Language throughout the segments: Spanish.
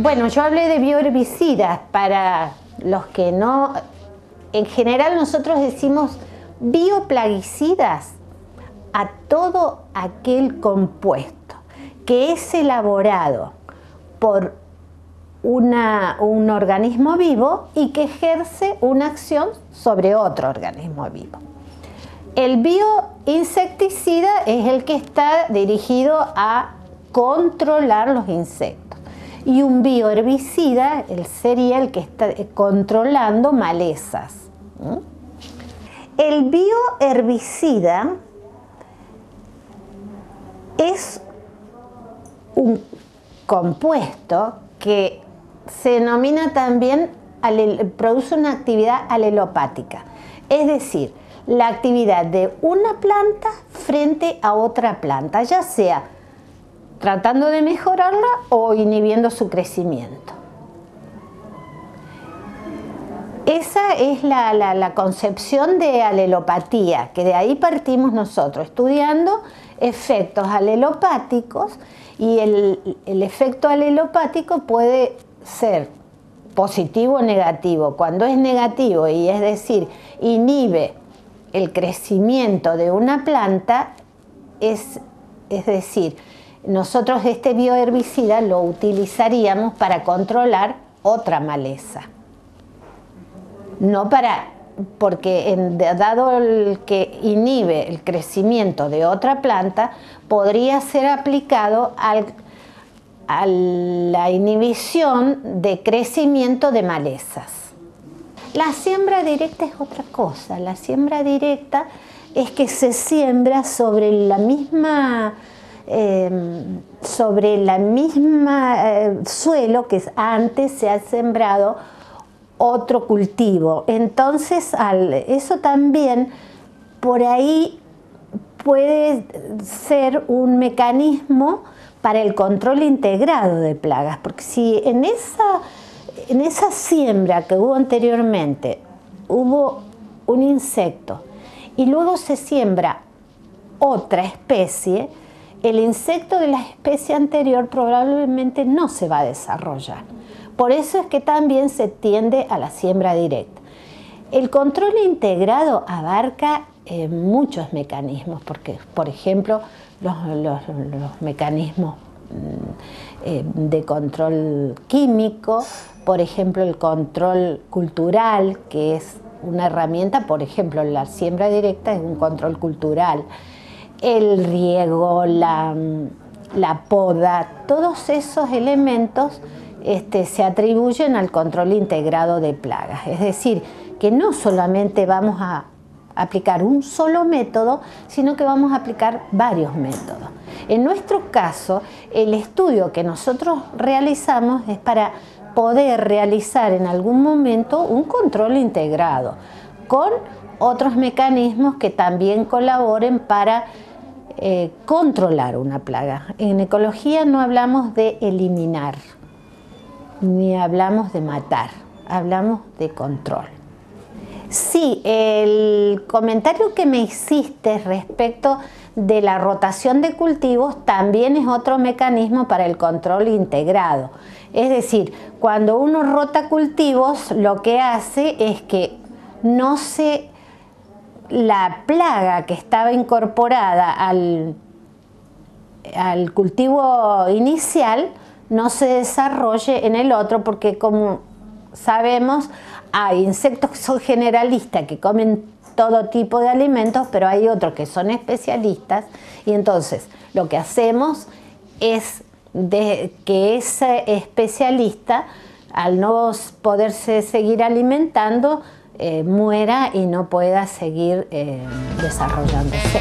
Bueno, yo hablé de bioherbicidas. Para los que no, en general nosotros decimos bioplaguicidas a todo aquel compuesto que es elaborado por un organismo vivo y que ejerce una acción sobre otro organismo vivo. El bioinsecticida es el que está dirigido a controlar los insectos y un bioherbicida sería el que está controlando malezas. El bioherbicida es un compuesto que se denomina también, produce una actividad alelopática, es decir, la actividad de una planta frente a otra planta, ya sea tratando de mejorarla o inhibiendo su crecimiento. Esa es la concepción de alelopatía, que de ahí partimos nosotros, estudiando efectos alelopáticos, y el efecto alelopático puede ser positivo o negativo. Cuando es negativo, y es decir, inhibe el crecimiento de una planta, es decir, nosotros este bioherbicida lo utilizaríamos para controlar otra maleza. No porque dado el que inhibe el crecimiento de otra planta, podría ser aplicado a la inhibición de crecimiento de malezas. La siembra directa es otra cosa. La siembra directa es que se siembra sobre la misma suelo que antes se ha sembrado otro cultivo. Entonces, eso también por ahí puede ser un mecanismo para el control integrado de plagas, porque si en esa siembra que hubo anteriormente hubo un insecto y luego se siembra otra especie, el insecto de la especie anterior probablemente no se va a desarrollar. Por eso es que también se tiende a la siembra directa. El control integrado abarca muchos mecanismos, porque, por ejemplo, los mecanismos de control químico, por ejemplo, el control cultural, que es una herramienta, por ejemplo, la siembra directa es un control cultural, el riego, la poda, todos esos elementos se atribuyen al control integrado de plagas. Es decir, que no solamente vamos a aplicar un solo método, sino que vamos a aplicar varios métodos. En nuestro caso, el estudio que nosotros realizamos es para poder realizar en algún momento un control integrado con otros mecanismos que también colaboren para controlar una plaga. En ecología no hablamos de eliminar, ni hablamos de matar, hablamos de control. Sí, el comentario que me hiciste respecto de la rotación de cultivos también es otro mecanismo para el control integrado. Es decir, cuando uno rota cultivos, lo que hace es que la plaga que estaba incorporada al cultivo inicial no se desarrolle en el otro, porque como sabemos hay insectos que son generalistas que comen todo tipo de alimentos, pero hay otros que son especialistas, y entonces lo que hacemos es que ese especialista, al no poderse seguir alimentando, muera y no pueda seguir desarrollándose.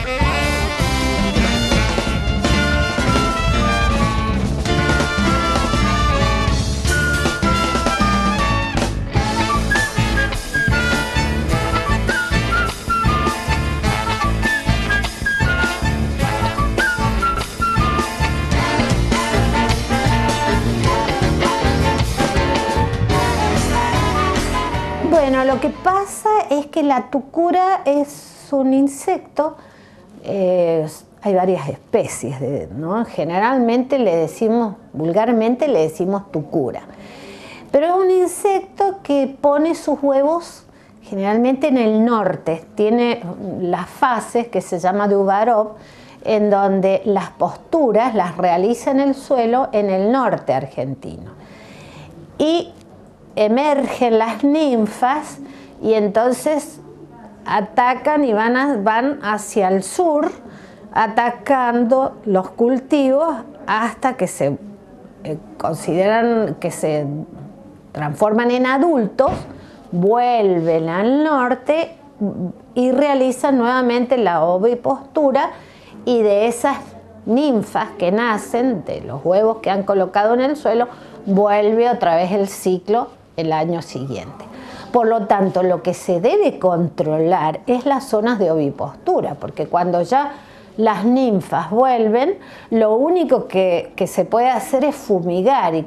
Bueno, lo que pasa es que la tucura es un insecto hay varias especies, ¿no? Generalmente vulgarmente le decimos tucura. Pero es un insecto que pone sus huevos generalmente en el norte. Tiene las fases que se llama de Uvarov, en donde las posturas las realiza en el suelo en el norte argentino. Y emergen las ninfas y entonces atacan y van hacia el sur, atacando los cultivos hasta que se consideran que se transforman en adultos, vuelven al norte y realizan nuevamente la ovipostura, y de esas ninfas que nacen, de los huevos que han colocado en el suelo, vuelve otra vez el ciclo el año siguiente. Por lo tanto, lo que se debe controlar es las zonas de ovipostura, porque cuando ya las ninfas vuelven, lo único que se puede hacer es fumigar, y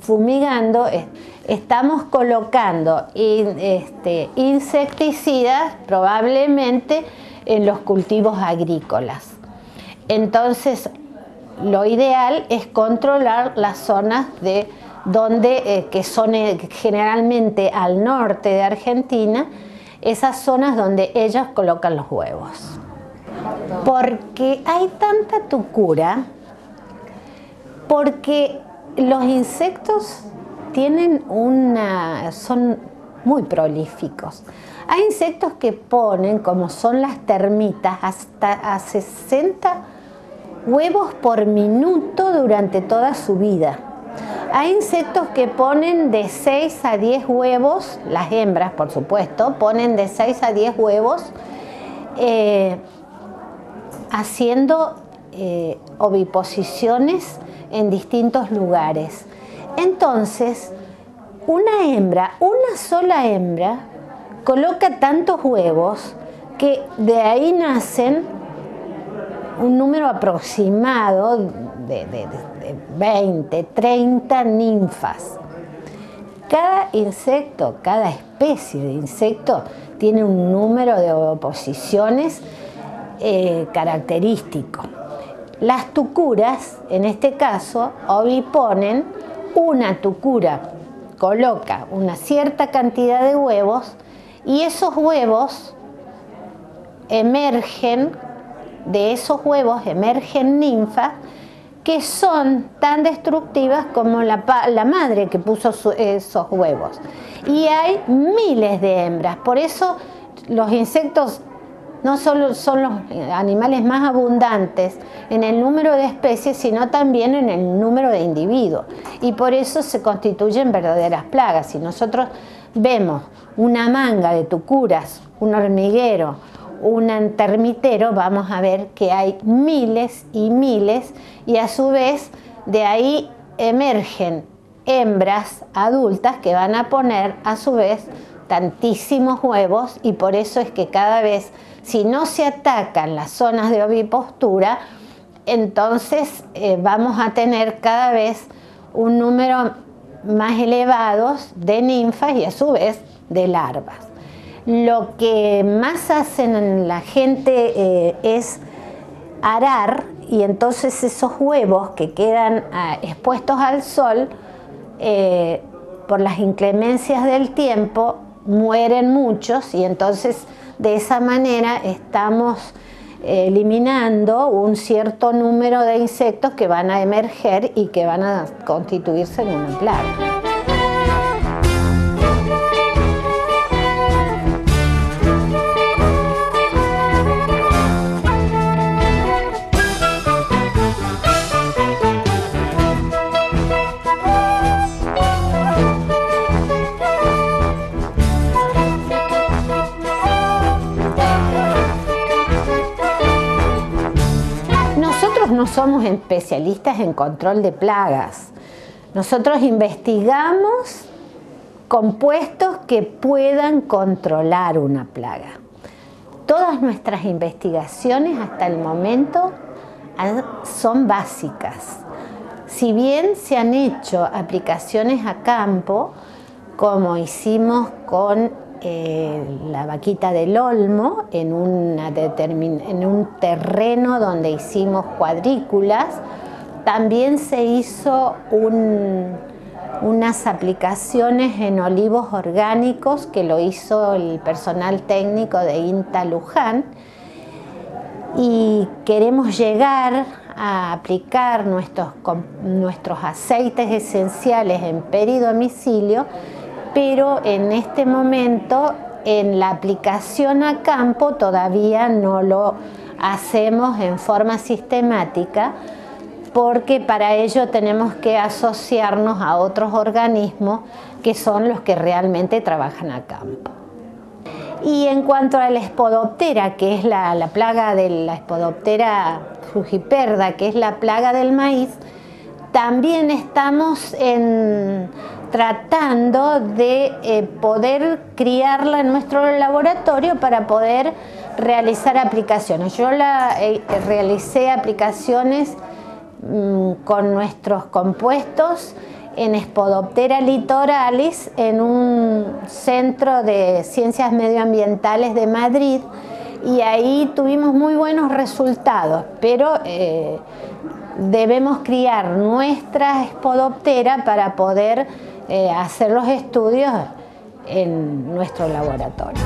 fumigando estamos colocando insecticidas probablemente en los cultivos agrícolas. Entonces, lo ideal es controlar las zonas que son generalmente al norte de Argentina, esas zonas donde ellos colocan los huevos. Porque hay tanta tucura, porque los insectos son muy prolíficos. Hay insectos que ponen, como son las termitas, hasta a 60 huevos por minuto durante toda su vida. Hay insectos que ponen de 6 a 10 huevos, las hembras por supuesto, ponen de 6 a 10 huevos, haciendo oviposiciones en distintos lugares. Entonces, una sola hembra, coloca tantos huevos que de ahí nacen un número aproximado de 20, 30 ninfas. Cada insecto, cada especie de insecto tiene un número de oviposiciones característico. Las tucuras, en este caso, oviponen. Una tucura coloca una cierta cantidad de huevos y esos huevos emergen, de esos huevos emergen ninfas que son tan destructivas como la madre que puso esos huevos. Y hay miles de hembras, por eso los insectos no solo son los animales más abundantes en el número de especies, sino también en el número de individuos. Y por eso se constituyen verdaderas plagas. Si nosotros vemos una manga de tucuras, un hormiguero, un termitero, vamos a ver que hay miles y miles, y a su vez de ahí emergen hembras adultas que van a poner a su vez tantísimos huevos, y por eso es que cada vez, si no se atacan las zonas de ovipostura, entonces vamos a tener cada vez un número más elevado de ninfas y a su vez de larvas. Lo que más hacen la gente es arar, y entonces esos huevos que quedan expuestos al sol, por las inclemencias del tiempo, mueren muchos, y entonces de esa manera estamos eliminando un cierto número de insectos que van a emerger y que van a constituirse en una plaga. No somos especialistas en control de plagas. Nosotros investigamos compuestos que puedan controlar una plaga. Todas nuestras investigaciones hasta el momento son básicas. Si bien se han hecho aplicaciones a campo, como hicimos con la vaquita del Olmo en un terreno donde hicimos cuadrículas. También se hizo unas aplicaciones en olivos orgánicos que lo hizo el personal técnico de INTA Luján, y queremos llegar a aplicar nuestros aceites esenciales en peridomicilio, pero en este momento en la aplicación a campo todavía no lo hacemos en forma sistemática, porque para ello tenemos que asociarnos a otros organismos que son los que realmente trabajan a campo. Y en cuanto a la Spodoptera, que es la plaga de la Spodoptera frugiperda, que es la plaga del maíz, también estamos tratando de poder criarla en nuestro laboratorio para poder realizar aplicaciones. Yo realicé aplicaciones con nuestros compuestos en Spodoptera litoralis en un centro de ciencias medioambientales de Madrid, y ahí tuvimos muy buenos resultados, pero debemos criar nuestra Spodoptera para poder hacer los estudios en nuestro laboratorio.